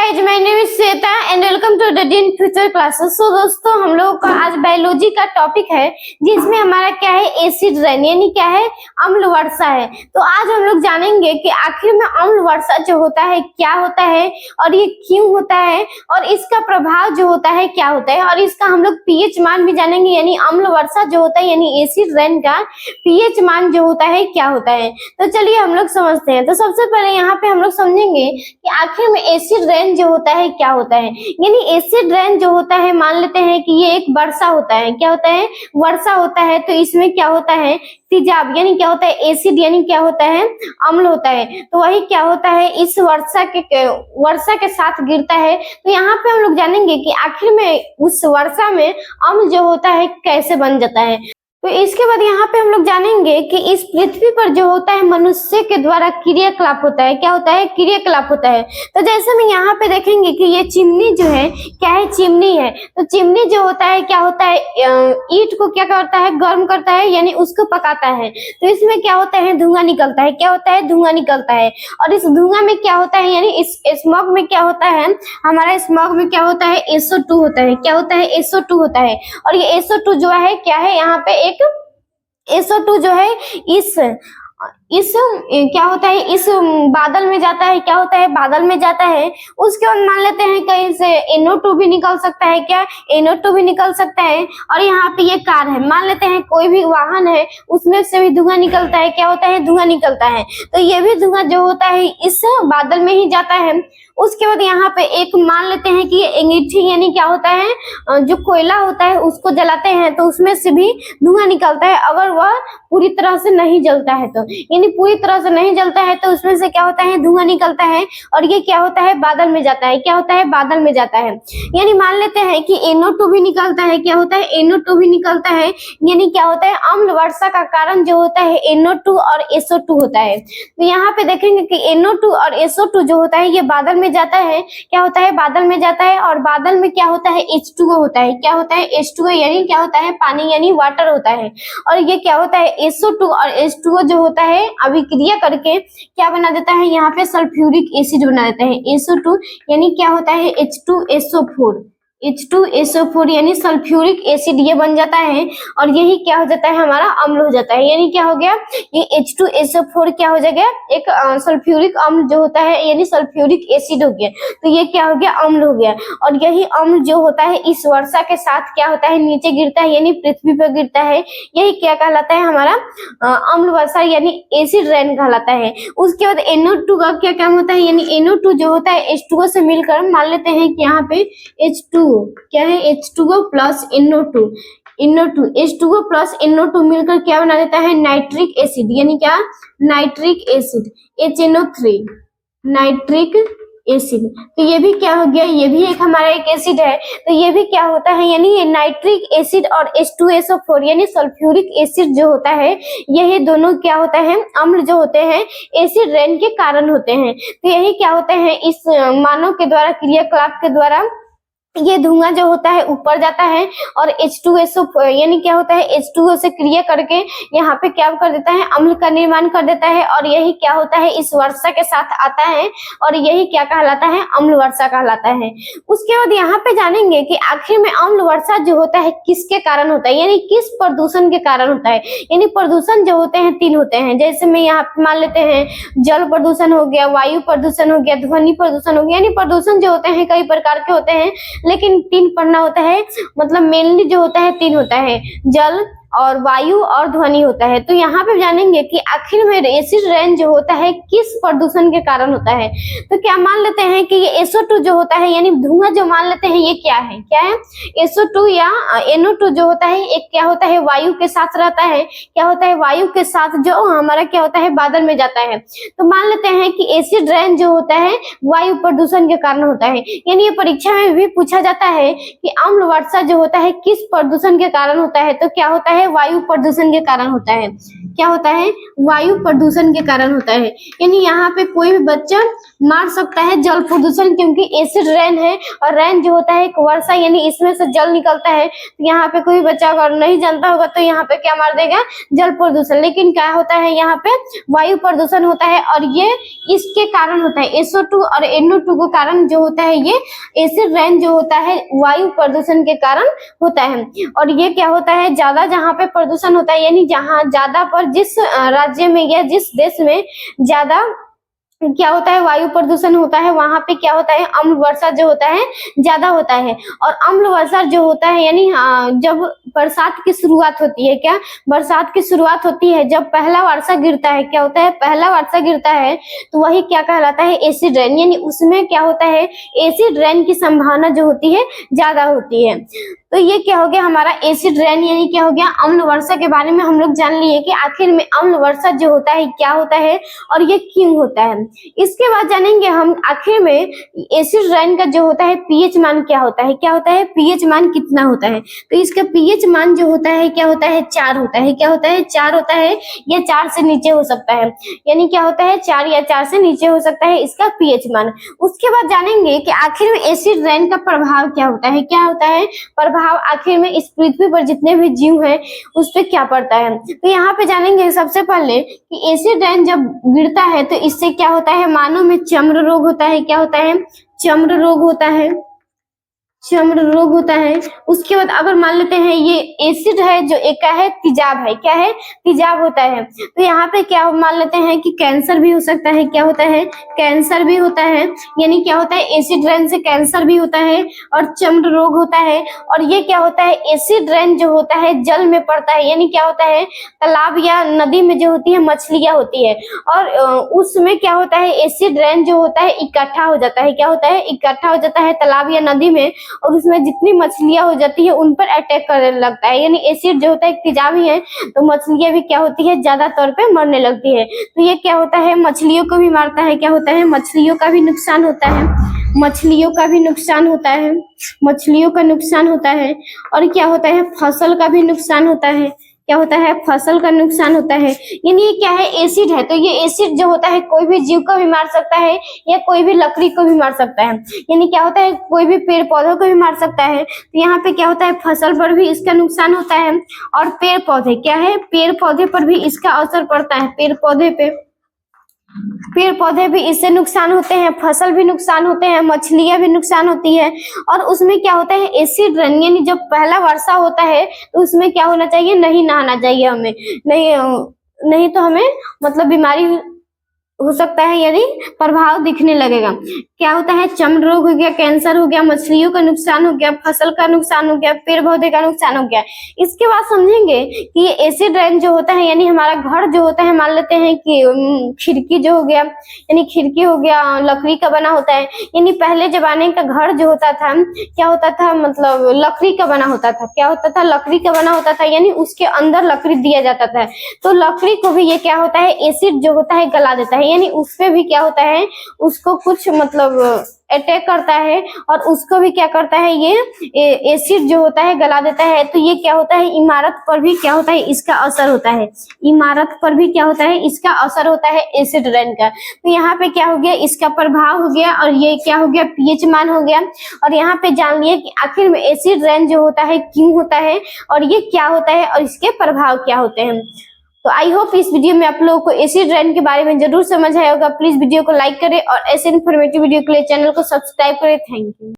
Guys, my name is Shweta and welcome to the dean future classes. So दोस्तों, हम लोग का आज बायोलॉजी का टॉपिक है जिसमें हमारा क्या है, एसिड रेन यानी क्या है, अम्ल वर्षा है। तो आज हम लोग जानेंगे कि आखिर में अम्ल वर्षा जो होता है क्या होता है और ये क्यों होता है और इसका प्रभाव जो होता है क्या होता है, और इसका हम लोग पीएच मान भी जानेंगे यानी अम्ल वर्षा जो होता है यानी एसिड रेन का पीएच मान जो होता है क्या होता है। तो चलिए हम लोग समझते हैं। तो सबसे पहले यहाँ पे हम लोग समझेंगे कि आखिर में एसिड रेन जो होता है क्या होता है। यानी एसिड रेन जो होता है, मान लेते हैं कि ये एक वर्षा होता है, क्या होता है, वर्षा होता है। तो इसमें क्या होता है, तेजाब यानी क्या होता है, एसिड यानी क्या होता है, अम्ल होता है। तो वही क्या होता है, इस वर्षा के साथ गिरता है। तो यहाँ पे हम लोग जानेंगे कि आखिर में उस वर्षा में अम्ल जो होता है कैसे बन जाता है। तो इसके बाद यहाँ पे हम लोग जानेंगे कि इस पृथ्वी पर जो होता है मनुष्य के द्वारा क्रियाकलाप होता है, क्या होता है, क्रियाकलाप होता है। तो जैसे हम यहाँ पे देखेंगे कि ये चिमनी जो है क्या है, चिमनी है। तो चिमनी जो होता है क्या होता है, ईंट को क्या करता है, गर्म करता है यानी उसको पकाता है। तो इसमें क्या होता है, धुआं निकलता है, क्या होता है, धुआं निकलता है। और इस धुआं में क्या होता है, यानी इस स्मॉग में क्या होता है, हमारा स्मॉग में क्या होता है, SO2 होता है, क्या होता है, SO2 होता है। और ये SO2 जो है क्या है, यहाँ पे एक SO2 जो है इस क्या होता है, इस बादल में जाता है, क्या होता है, बादल में जाता है। उसके बाद मान लेते हैं कहीं से NO2 भी निकल सकता है, क्या, NO2 भी निकल सकता है। और यहाँ पे ये कार है, मान लेते हैं कोई भी वाहन है, उसमें से भी धुआं निकलता है, क्या होता है, धुआं निकलता है। तो ये भी धुआं जो होता है इस बादल में ही जाता है। उसके बाद यहाँ पे एक मान लेते हैं कि अंगीठी यानी क्या होता है, जो कोयला होता है उसको जलाते हैं तो उसमें से भी धुआं निकलता है। अगर वह पूरी तरह से नहीं जलता है तो, यानी पूरी तरह से नहीं जलता है तो उसमें से क्या होता है, धुआं निकलता है। और ये क्या होता है, बादल में जाता है, क्या होता है, बादल में जाता है। यानी मान लेते हैं कि NO2 भी निकलता है, क्या होता है, NO2 भी निकलता है। यानी क्या होता है, अम्ल वर्षा का कारण जो होता है NO2 और SO2 होता है। तो यहाँ पे देखेंगे कि NO2 और SO2 जो होता है ये बादल में जाता है, क्या होता है, बादल में जाता है। और बादल में क्या होता है, H2O होता है, क्या होता है, H2O यानी क्या होता है, पानी यानी वाटर होता है। और ये क्या होता है, SO2 और H2O जो होता है अभिक्रिया करके क्या बना देता है, यहाँ पे सल्फ्यूरिक एसिड बना देता है। SO2 यानी क्या होता है, H2SO4 यानी सल्फ्यूरिक एसिड ये बन जाता है। और यही क्या हो जाता है, हमारा अम्ल हो जाता है। यानी क्या हो गया, ये H2SO4 क्या हो जाएगा, एक सल्फ्यूरिक अम्ल जो होता है यानी सल्फ्यूरिक एसिड हो गया। तो ये क्या हो गया, अम्ल हो गया। और यही अम्ल जो होता है इस वर्षा के साथ क्या होता है, नीचे गिरता है यानी पृथ्वी पर गिरता है। यही क्या कहलाता है, हमारा अम्ल वर्षा यानी एसिड रेन कहलाता है। उसके बाद NO2 का क्या काम होता है, यानी NO2 जो होता है H2O से मिलकर, मान लेते हैं कि यहाँ पे H2O क्या है, H2O plus NO2 H2O plus NO2 मिलकर क्या बना देता है, नाइट्रिक एसिड यानी क्या, nitric acid HNO3 nitric acid. तो ये भी क्या हो गया, ये भी एक हमारा एक एसिड है। तो ये भी क्या होता है, यानी ये नाइट्रिक एसिड और H2SO4 यानी सल्फ्यूरिक एसिड जो होता है, यही दोनों क्या होता है, अम्ल जो होते हैं एसिड रेन के कारण होते हैं। तो यही क्या होते हैं, इस मानव के द्वारा क्रियाकलाप के द्वारा ये धुआं जो होता है ऊपर जाता है और H2SO यानी क्या होता है, H2O से क्रिया करके यहाँ पे क्या कर देता है, अम्ल का निर्माण कर देता है। और यही क्या होता है, इस वर्षा के साथ आता है और यही क्या कहलाता है, अम्ल वर्षा कहलाता है। उसके बाद यहाँ पे जानेंगे कि आखिर में अम्ल वर्षा जो होता है किसके कारण होता है, यानी किस प्रदूषण के कारण होता है। यानी प्रदूषण जो होते हैं 3 होते हैं। जैसे में यहाँ पे मान लेते हैं जल प्रदूषण हो गया, वायु प्रदूषण हो गया, ध्वनि प्रदूषण हो गया। यानी प्रदूषण जो होते हैं कई प्रकार के होते हैं, लेकिन 3 पढ़ना होता है। मतलब मेनली जो होता है 3 होता है, जल और वायु और ध्वनि होता है। तो यहाँ पे जानेंगे कि आखिर में एसिड रेन जो होता है किस प्रदूषण के कारण होता है। तो क्या मान लेते हैं कि ये SO2 जो होता है यानी धुआं जो मान लेते हैं ये क्या है, क्या है, SO2 या NO2 जो होता है एक क्या होता है, वायु के साथ रहता है, क्या होता है, वायु के साथ जो हमारा क्या होता है, बादल में जाता है। तो मान लेते हैं कि एसिड रेन जो होता है वायु प्रदूषण के कारण होता है। यानी ये परीक्षा में भी पूछा जाता है कि अम्ल वर्षा जो होता है किस प्रदूषण के कारण होता है। तो क्या होता है, है, वायु प्रदूषण के कारण होता है। क्या होता है? वायु प्रदूषण के कारण होता है। यानी यहाँ पे कोई भी बच्चा मार सकता है जल प्रदूषण, क्योंकि एसिड रेन है और रेन जो होता है एक वर्षा, यानी इसमें से जल निकलता है। तो यहाँ पे कोई बच्चा अगर नहीं जानता होगा तो यहाँ पे क्या मार देगा? जल प्रदूषण। लेकिन क्या होता है? यहाँ पे वायु प्रदूषण होता है और ये इसके कारण होता है। SO2 और NO2 के कारण जो होता है ये एसिड रेन जो होता है वायु प्रदूषण के कारण होता है। और ये क्या होता है? ज्यादा जहाँ पे प्रदूषण होता है, यानी जहाँ ज्यादा पर जिस राज्य में या जिस देश में ज्यादा क्या होता है? वायु प्रदूषण होता है, वहां पे क्या होता है? अम्ल वर्षा जो होता है ज्यादा होता है। और अम्ल वर्षा जो होता है यानी जब बरसात की शुरुआत होती है, क्या बरसात की शुरुआत होती है, जब पहला वर्षा गिरता है, क्या होता है? पहला वर्षा गिरता है तो वही क्या कहलाता है? Acid rain. यानी उसमें क्या होता है? एसिड रेन की संभावना जो होती है ज्यादा होती है। तो ये क्या हो गया हमारा एसिड रेन, यानी क्या हो गया? अम्ल वर्षा के बारे में हम लोग जान लिए कि आखिर में अम्ल वर्षा जो होता है क्या होता है और ये क्यों होता है। इसके बाद जानेंगे हम आखिर में एसिड रेन का जो होता है पीएच मान क्या होता है। क्या होता है? पीएच मान कितना होता है? तो इसका पीएच मान जो होता है क्या होता है? 4 होता है। क्या होता है? 4 होता है। या 4 से नीचे हो सकता है, यानी क्या होता है? 4 या 4 से नीचे हो सकता है इसका पीएच मान। उसके बाद जानेंगे कि आखिर में एसिड रेन का प्रभाव क्या होता है। क्या होता है प्रभाव? आखिर में इस पृथ्वी पर जितने भी जीव हैं उस पे क्या पड़ता है। तो यहाँ पे जानेंगे सबसे पहले कि एसिड रेन जब गिरता है तो इससे क्या होता है? मानव में चर्म रोग होता है। क्या होता है? चर्म रोग होता है। चर्म रोग होता है। उसके बाद अगर मान लेते हैं ये एसिड है जो एक क्या है? तेजाब है। क्या है? तेजाब होता है। तो यहाँ पे क्या मान लेते हैं कि कैंसर भी हो सकता है। क्या होता है? कैंसर भी होता है। यानी क्या होता है? एसिड रेन से कैंसर भी होता है और चर्म रोग होता है। और ये क्या होता है? एसिड रेन जो होता है जल में पड़ता है, यानी क्या होता है? तालाब या नदी में जो होती है मछलियां होती है और उसमें क्या होता है? एसिड रेन जो होता है इकट्ठा हो जाता है। क्या होता है? इकट्ठा हो जाता है तालाब या नदी में, और उसमें जितनी मछलियां हो जाती है उन पर अटैक करने लगता है। यानी एसिड जो होता है एक तेजाब ही है, तो मछलियां भी क्या होती है? ज्यादा तौर पे मरने लगती है। तो ये क्या होता है? मछलियों को भी मारता है। क्या होता है? मछलियों का भी नुकसान होता है। मछलियों का भी नुकसान होता है। मछलियों का नुकसान होता है। और क्या होता है? फसल का भी नुकसान होता है। क्या होता है? फसल का नुकसान होता है। यानी ये क्या है? एसिड है। तो ये एसिड जो होता है कोई भी जीव को भी मार सकता है या कोई भी लकड़ी को भी मार सकता है। यानी क्या होता है? कोई भी पेड़ पौधों को भी मार सकता है। तो यहाँ पे क्या होता है? फसल पर भी इसका नुकसान होता है। और पेड़ पौधे क्या है? पेड़ पौधे पर भी इसका असर पड़ता है। पेड़ पौधे भी इससे नुकसान होते हैं, फसल भी नुकसान होते हैं, मछलियां भी नुकसान होती है। और उसमें क्या होता है? एसिड रेन, यानी जब पहला वर्षा होता है तो उसमें क्या होना चाहिए? नहीं नहाना चाहिए हमें। नहीं तो हमें मतलब बीमारी हो सकता है, यानी प्रभाव दिखने लगेगा। क्या होता है? चर्म रोग हो गया, कैंसर हो गया, मछलियों का नुकसान हो गया, फसल का नुकसान हो गया, पेड़ पौधे का नुकसान हो गया। इसके बाद समझेंगे कि ये एसिड रेन जो होता है, यानी हमारा घर जो होता है, मान लेते हैं कि खिड़की जो हो गया, यानी खिड़की हो गया लकड़ी का बना होता है। यानी पहले जमाने का घर जो होता था क्या होता था? मतलब लकड़ी का बना होता था। क्या होता था? लकड़ी का बना होता था, यानी उसके अंदर लकड़ी दिया जाता था। तो लकड़ी को भी ये क्या होता है? एसिड जो होता है गला देता है। यानी उसपे भी क्या होता है? उसको कुछ मतलब अटैक करता है और उसको भी क्या करता है? ये एसिड जो होता है गला देता है। तो ये क्या होता है? इमारत पर भी क्या होता है? इसका असर होता है। इमारत पर भी क्या होता है? इसका असर होता है एसिड रेन का। तो यहाँ पे क्या हो गया? इसका प्रभाव हो गया और ये क्या हो गया? पीएच मान हो गया। और यहाँ पे जान लिए कि आखिर में एसिड रेन जो होता है क्यों होता है और ये क्या होता है और इसके प्रभाव क्या होते हैं। तो आई होप इस वीडियो में आप लोगों को एसिड रेन के बारे में जरूर समझ आया होगा। प्लीज वीडियो को लाइक करें और ऐसे इन्फॉर्मेटिव वीडियो के लिए चैनल को सब्सक्राइब करें। Thank you.